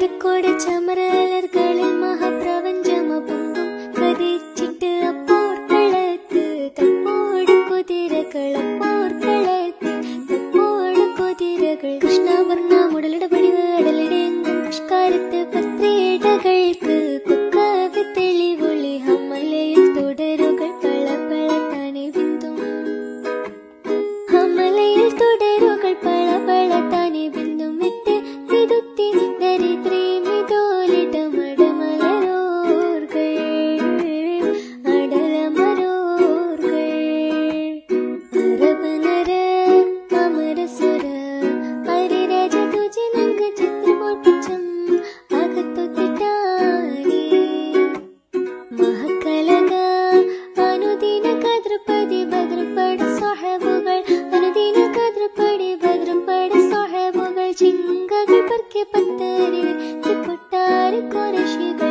തിരക്കോടെ ചമരലർകളിൽ മഹാപ്രപഞ്ചമപൊങ്കും കതിച്ചിട്ട് അപ്പോർക്കളത്ത് തപ്പോട് കുതിരകളപ്പോർക്കളത്ത് തപ്പോട് കുതിരകൾ കൃഷ്ണവർണ്ണ മുടലിടപടിവ് അടലിടെങ്കും പുഷ്കാരത്ത് പത്രേടകൾക്ക് കൊക്കവ് തെളിവൊളി ഹമ്മലയിൽ തുടരുകൾ പള പള താനെ ബിന്ദും ഹമ്മലയിൽ തുടരുകൾ പള പള താനെ ബിന്ദും വിട്ട് വിതുത്തി ദരിദ്രേ മിതോലിടമടമലരോർകൾ അടലമരോർകൾ അരബനര അമരസുര ഹരിരാജ തുജി നങ്ക ചിത്രമോർപ്പിച്ചം അകത്തൊത്തിട്ടാനേ മഹക്കലക അനുദിന കദ്രപതി ഭദ്രപട സാഹബുകൾ അനുദിന കദ്രപടി ഭദ്രപട സാഹബുകൾ ചിങ്കകൾ പർക്കെ പത്തരി പൊട്ടാറ് കൊരശികൾ